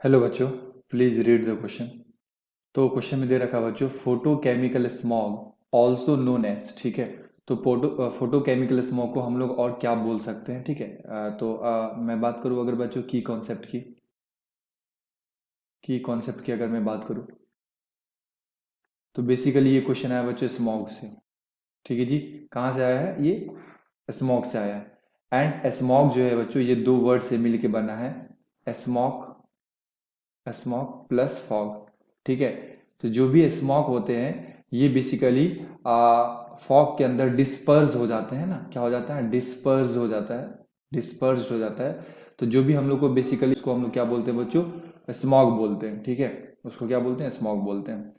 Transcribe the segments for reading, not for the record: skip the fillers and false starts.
Hello बच्चों, please read the question. तो question में दे रखा है बच्चों, photochemical smog also known as. ठीक है, तो फोटोकेमिकल स्मॉग को हम लोग और क्या बोल सकते हैं। ठीक है, मैं बात करूँ अगर बच्चों की कॉन्सेप्ट की अगर मैं बात करूँ तो बेसिकली ये क्वेश्चन आया बच्चों स्मॉग से। ठीक है जी, कहाँ से आया है ये? स्मॉग से आया है। एंड स्मॉग जो है बच्चों ये दो वर्ड से मिलके बना है, स्मॉग स्मॉक प्लस फॉग। ठीक है, तो जो भी स्मॉक होते हैं ये बेसिकली फॉग के अंदर डिस्पर्स हो जाते हैं ना। क्या हो जाता है? डिस्पर्स हो जाता है, डिस्पर्स्ड हो जाता है। तो जो भी हम लोग को बेसिकली उसको हम लोग क्या बोलते हैं बच्चों? स्मॉग बोलते हैं। ठीक है, उसको क्या बोलते हैं? स्मॉग बोलते हैं।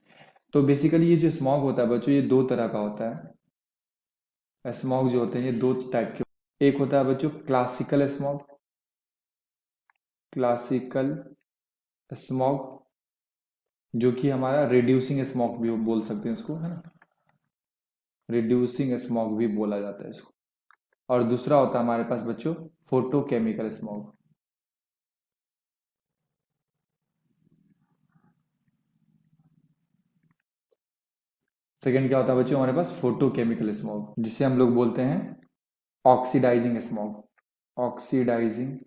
तो बेसिकली ये जो स्मॉग होता है बच्चों ये दो तरह का होता है। स्मॉग जो होते हैं ये दो टाइप के, एक होता है बच्चों क्लासिकल स्मॉग, क्लासिकल स्मॉग जो कि हमारा रिड्यूसिंग स्मॉग भी बोल सकते हैं उसको, है ना। रिड्यूसिंग स्मॉग भी बोला जाता है इसको। और दूसरा होता है हमारे पास बच्चों फोटोकेमिकल स्मॉग। सेकंड क्या होता है बच्चों हमारे पास? फोटोकेमिकल स्मॉग, जिसे हम लोग बोलते हैं oxidising smog. Oxidising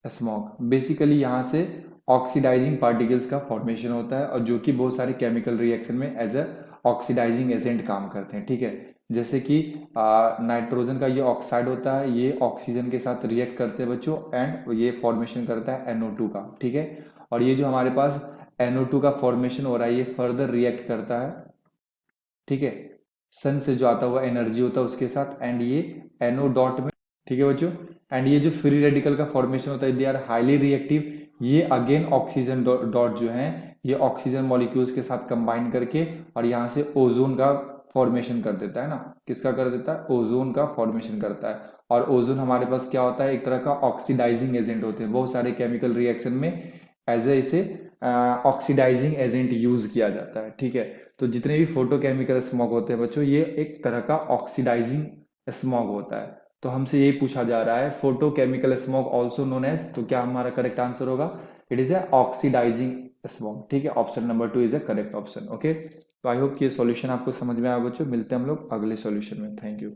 smog basically यहाँ से ऑक्सीडाइजिंग पार्टिकल्स का फॉर्मेशन होता है, और जो कि बहुत सारे केमिकल रिएक्शन में एज अ ऑक्सीडाइजिंग एजेंट काम करते हैं। ठीक है, जैसे कि नाइट्रोजन का ये ऑक्साइड होता है, ये ऑक्सीजन के साथ रिएक्ट करते हैं बच्चों, एंड ये फॉर्मेशन करता है NO2 का। ठीक है, और ये जो हमारे पास NO2 का फॉर्मेशन हो रहा है ये फर्दर रिएक्ट करता है। ठीक है, सन से जो आता हुआ एनर्जी होता है उसके साथ, एंड ये NO डॉट में। ठीक है बच्चों, एंड ये जो फ्री रेडिकल का फॉर्मेशन होता है दे आर हाईली रिएक्टिव। ये अगेन ऑक्सीजन डॉट जो है ये ऑक्सीजन मॉलिक्यूल्स के साथ कंबाइन करके और यहाँ से ओजोन का फॉर्मेशन कर देता है ना। किसका कर देता है? ओजोन का फॉर्मेशन करता है। और ओजोन हमारे पास क्या होता है? एक तरह का ऑक्सीडाइजिंग एजेंट होते हैं, बहुत सारे केमिकल रिएक्शन में एज ए इसे ऑक्सीडाइजिंग एजेंट यूज किया जाता है। ठीक है, तो जितने भी फोटोकेमिकल स्मॉग होते हैं बच्चों ये एक तरह का ऑक्सीडाइजिंग स्मॉग होता है। तो हमसे यही पूछा जा रहा है photochemical smog also known as, तो क्या हमारा करेक्ट आंसर होगा? It is a oxidising smog. ठीक है, option number 2 is a correct option. Okay, तो आई होप कि ये सॉल्यूशन आपको समझ में आया बच्चों। मिलते हैं हम लोग अगले सॉल्यूशन में। Thank you.